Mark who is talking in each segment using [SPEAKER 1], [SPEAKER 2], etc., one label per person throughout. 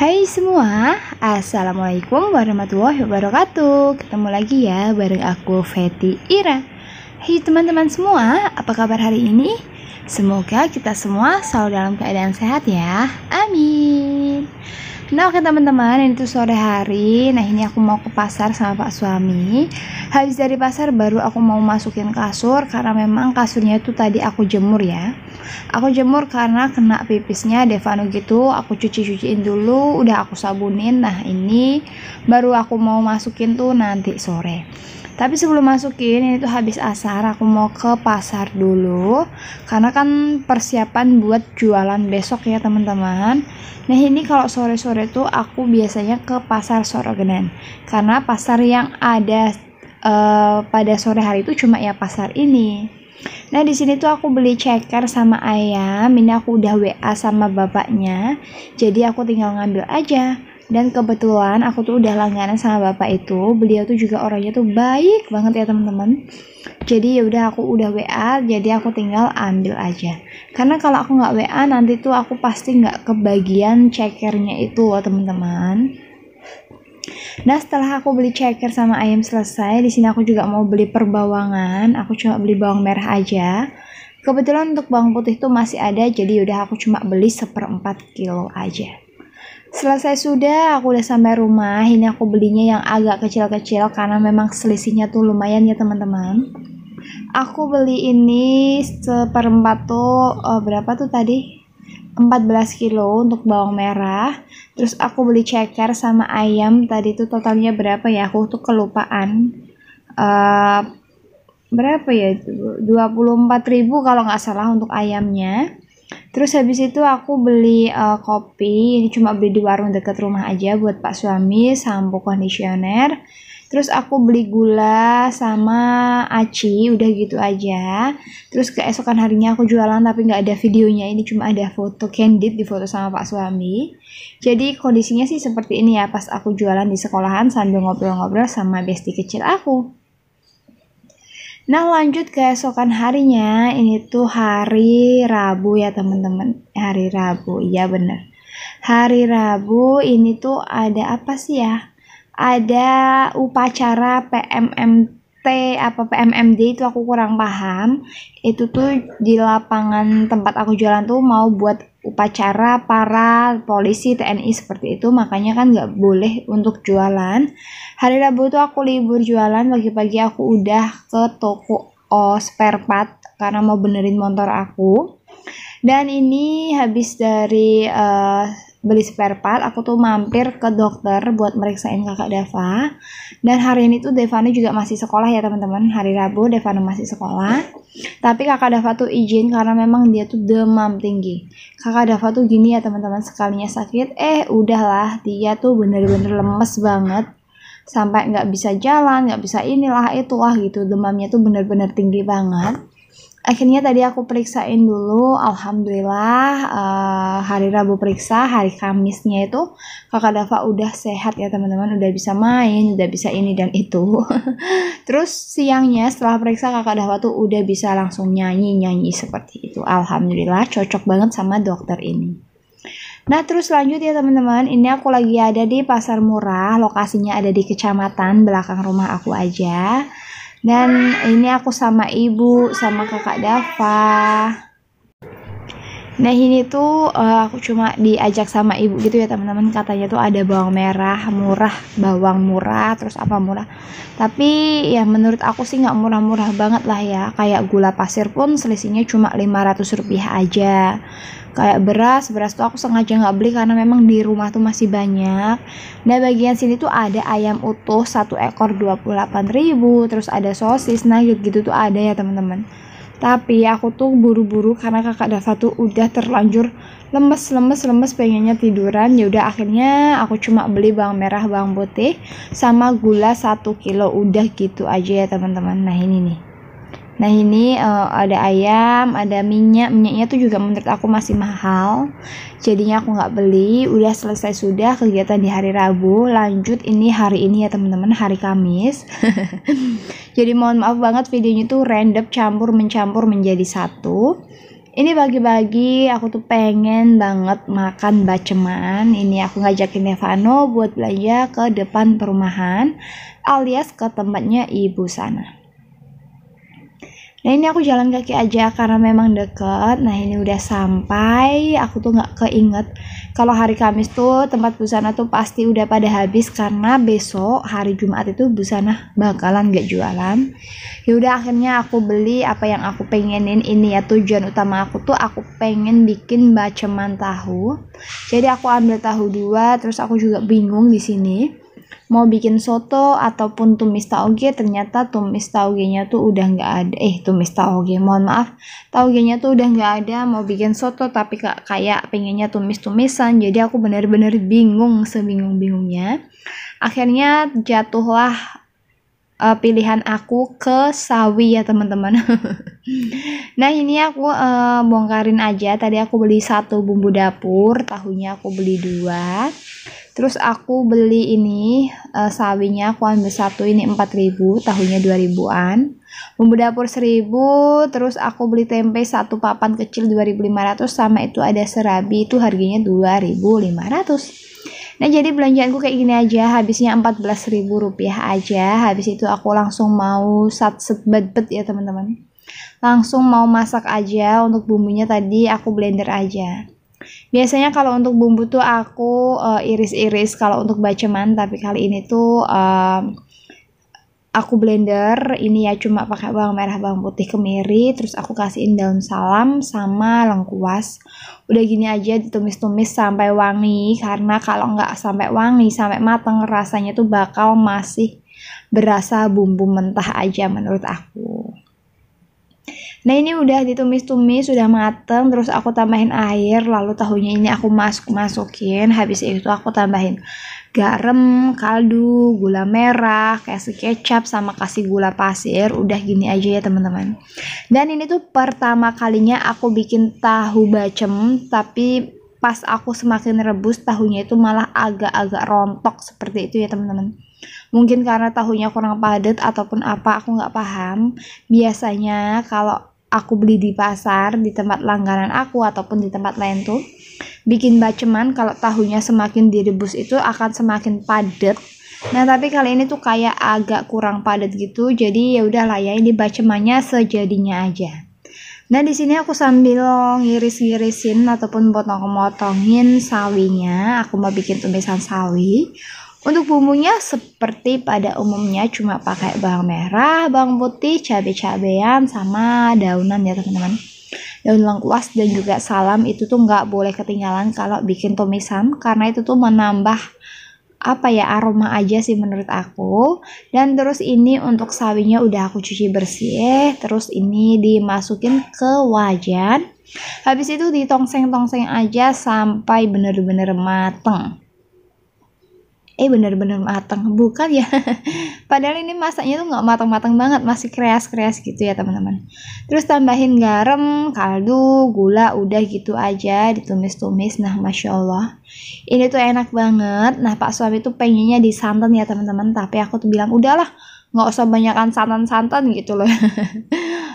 [SPEAKER 1] Hai semua, Assalamualaikum warahmatullahi wabarakatuh. Ketemu lagi ya bareng aku Feti Ira. Hai teman-teman semua, apa kabar hari ini? Semoga kita semua selalu dalam keadaan sehat ya, amin. Nah oke teman-teman, ini tuh sore hari. Nah ini aku mau ke pasar sama pak suami. Habis dari pasar baru aku mau masukin kasur, karena memang kasurnya itu tadi aku jemur ya. Aku jemur karena kena pipisnya Devano gitu. Aku cuci-cuciin dulu, udah aku sabunin. Nah ini baru aku mau masukin tuh nanti sore. Tapi sebelum masukin, ini tuh habis asar aku mau ke pasar dulu, karena kan persiapan buat jualan besok ya teman-teman. Nah ini kalau sore-sore tuh aku biasanya ke pasar Sorogenan, karena pasar yang ada pada sore hari itu cuma ya pasar ini. Nah di sini tuh aku beli ceker sama ayam. Ini aku udah WA sama bapaknya, jadi aku tinggal ngambil aja. Dan kebetulan aku tuh udah langganan sama bapak itu. Beliau tuh juga orangnya tuh baik banget ya teman-teman. Jadi ya udah aku udah WA, jadi aku tinggal ambil aja. Karena kalau aku nggak WA nanti tuh aku pasti nggak kebagian cekernya itu loh teman-teman. Nah setelah aku beli ceker sama ayam selesai, di sini aku juga mau beli perbawangan. Aku cuma beli bawang merah aja. Kebetulan untuk bawang putih tuh masih ada, jadi udah aku cuma beli 1/4 kilo aja. Selesai sudah, aku udah sampai rumah. Ini aku belinya yang agak kecil-kecil karena memang selisihnya tuh lumayan ya teman-teman. Aku beli ini 1/4 tuh berapa tuh tadi? 14 kilo untuk bawang merah. Terus aku beli ceker sama ayam tadi tuh totalnya berapa ya? Aku tuh kelupaan. Berapa ya? 24.000 kalau nggak salah untuk ayamnya. Terus habis itu aku beli kopi. Ini cuma beli di warung dekat rumah aja buat pak suami, sampo kondisioner. Terus aku beli gula sama aci, udah gitu aja. Terus keesokan harinya aku jualan tapi nggak ada videonya, ini cuma ada foto candid di foto sama pak suami. Jadi kondisinya sih seperti ini ya, pas aku jualan di sekolahan sambil ngobrol-ngobrol sama bestie kecil aku. Nah lanjut keesokan harinya, ini tuh hari Rabu ya teman-teman. Hari Rabu, iya bener. Hari Rabu ini tuh ada apa sih ya? Ada upacara PMMT apa PMMD itu aku kurang paham. Itu tuh di lapangan tempat aku jualan tuh mau buat upacara para polisi TNI seperti itu, makanya kan nggak boleh untuk jualan. Hari Rabu tuh aku libur jualan, pagi-pagi aku udah ke toko spare part karena mau benerin motor aku. Dan ini habis dari beli spare part, aku tuh mampir ke dokter buat meriksain kakak Dava. Dan hari ini tuh Devano juga masih sekolah ya teman-teman. Hari Rabu Devano masih sekolah. Tapi kakak Dava tuh izin karena memang dia tuh demam tinggi. Kakak Dava tuh gini ya teman-teman, sekalinya sakit, udahlah dia tuh bener-bener lemes banget. Sampai nggak bisa jalan, nggak bisa inilah itulah gitu. Demamnya tuh bener-bener tinggi banget. Akhirnya tadi aku periksain dulu, alhamdulillah hari Rabu periksa, hari Kamisnya itu kakak Dava udah sehat ya teman-teman, udah bisa main, udah bisa ini dan itu. Terus siangnya setelah periksa kakak Dava tuh udah bisa langsung nyanyi seperti itu. Alhamdulillah cocok banget sama dokter ini. Nah terus lanjut ya teman-teman, ini aku lagi ada di pasar murah, lokasinya ada di kecamatan belakang rumah aku aja. Dan ini aku sama ibu, sama kakak Dava. Nah ini tuh aku cuma diajak sama ibu gitu ya teman-teman, katanya tuh ada bawang merah murah, bawang murah, terus apa murah. Tapi ya menurut aku sih nggak murah-murah banget lah ya. Kayak gula pasir pun selisihnya cuma 500 rupiah aja. Kayak beras tuh aku sengaja nggak beli karena memang di rumah tuh masih banyak. Nah bagian sini tuh ada ayam utuh 1 ekor 28.000, terus ada sosis nugget gitu tuh ada ya teman-teman. Tapi aku tuh buru-buru karena kakak Dava tuh udah terlanjur lemes pengennya tiduran. Ya udah akhirnya aku cuma beli bawang merah, bawang putih sama gula 1 kilo, udah gitu aja ya teman-teman. Nah ini nih. Nah ini ada ayam, ada minyaknya tuh juga menurut aku masih mahal, jadinya aku nggak beli. Udah selesai sudah kegiatan di hari Rabu. Lanjut ini hari ini ya teman-teman, hari Kamis. Jadi mohon maaf banget videonya tuh random mencampur menjadi satu. Ini pagi-pagi aku tuh pengen banget makan baceman. Ini aku ngajakin Nevano buat belanja ke depan perumahan alias ke tempatnya ibu sana. Nah ini aku jalan kaki aja karena memang deket. Nah ini udah sampai. Aku tuh nggak keinget kalau hari Kamis tuh tempat busana tuh pasti udah pada habis karena besok hari Jumat itu busana bakalan gak jualan. Yaudah akhirnya aku beli apa yang aku pengenin. Ini ya tujuan utama aku tuh aku pengen bikin baceman tahu. Jadi aku ambil tahu 2, terus aku juga bingung di sini mau bikin soto ataupun tumis tauge. Ternyata tumis taugenya tuh udah nggak ada. Tumis tauge, mohon maaf, taugenya tuh udah nggak ada. Mau bikin soto tapi kayak pengennya tumis-tumisan. Jadi aku bener-bener bingung, sebingung-bingungnya. Akhirnya jatuhlah pilihan aku ke sawi ya teman-teman. Nah ini aku bongkarin aja. Tadi aku beli 1 bumbu dapur, tahunya aku beli 2. Terus aku beli ini sawinya aku ambil 1, ini 4.000, tahunya 2.000-an. Bumbu dapur 1.000, terus aku beli tempe 1 papan kecil 2.500, sama itu ada serabi itu harganya 2.500. Nah jadi belanjaanku kayak gini aja, habisnya 14.000 rupiah aja. Habis itu aku langsung mau satset bet ya teman-teman. Langsung mau masak aja. Untuk bumbunya tadi aku blender aja. Biasanya kalau untuk bumbu tuh aku iris-iris kalau untuk baceman, tapi kali ini tuh aku blender. Ini ya cuma pakai bawang merah, bawang putih, kemiri, terus aku kasihin daun salam sama lengkuas. Udah gini aja ditumis-tumis sampai wangi, karena kalau nggak sampai wangi, sampai mateng, rasanya tuh bakal masih berasa bumbu mentah aja menurut aku. Nah ini udah ditumis-tumis, sudah mateng, terus aku tambahin air, lalu tahunya ini aku masukin. Habis itu aku tambahin garam, kaldu, gula merah, kasih kecap, sama kasih gula pasir. Udah gini aja ya teman-teman. Dan ini tuh pertama kalinya aku bikin tahu bacem, tapi pas aku semakin rebus tahunya itu malah agak-agak rontok seperti itu ya teman-teman. Mungkin karena tahunya kurang padat ataupun apa, aku nggak paham. Biasanya kalau aku beli di pasar, di tempat langganan aku ataupun di tempat lain tuh bikin baceman, kalau tahunya semakin direbus itu akan semakin padat. Nah tapi kali ini tuh kayak agak kurang padat gitu, jadi ya udahlah ya, ini bacemannya sejadinya aja. Nah di sini aku sambil ngiris-ngirisin ataupun potong-potongin sawinya. Aku mau bikin tumisan sawi. Untuk bumbunya seperti pada umumnya, cuma pakai bawang merah, bawang putih, cabai-cabean, sama daunan ya teman-teman. Daun lengkuas dan juga salam itu tuh nggak boleh ketinggalan kalau bikin tumisan, karena itu tuh menambah aroma aja sih menurut aku. Dan terus ini untuk sawinya udah aku cuci bersih, terus ini dimasukin ke wajan. Habis itu ditongseng-tongseng aja sampai bener-bener mateng. Bener-bener mateng, bukan ya. Padahal ini masaknya tuh nggak matang-matang banget, masih kreas-kreas gitu ya teman-teman. Terus tambahin garam, kaldu, gula, udah gitu aja ditumis-tumis. Nah masya Allah, ini tuh enak banget. Nah pak suami tuh pengennya disantan ya teman-teman, tapi aku tuh bilang udahlah, nggak usah banyakan santan-santan gitu loh.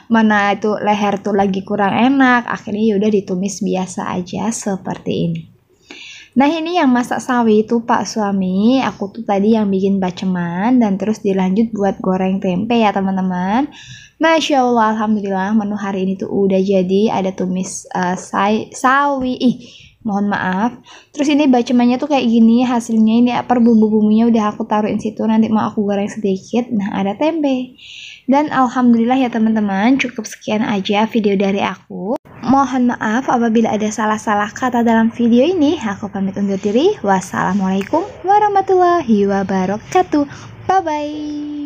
[SPEAKER 1] Mana itu leher tuh lagi kurang enak, akhirnya yaudah ditumis biasa aja seperti ini. Nah ini yang masak sawi itu pak suami, aku tuh tadi yang bikin baceman dan terus dilanjut buat goreng tempe ya teman-teman. Masya Allah, alhamdulillah menu hari ini tuh udah jadi. Ada tumis sawi, mohon maaf. Terus ini bacemannya tuh kayak gini hasilnya. Ini per bumbu-bumbunya udah aku taruhin situ, nanti mau aku goreng sedikit. Nah ada tempe. Dan alhamdulillah ya teman-teman, cukup sekian aja video dari aku. Mohon maaf apabila ada salah-salah kata dalam video ini. Aku pamit undur diri. Wassalamualaikum warahmatullahi wabarakatuh. Bye-bye.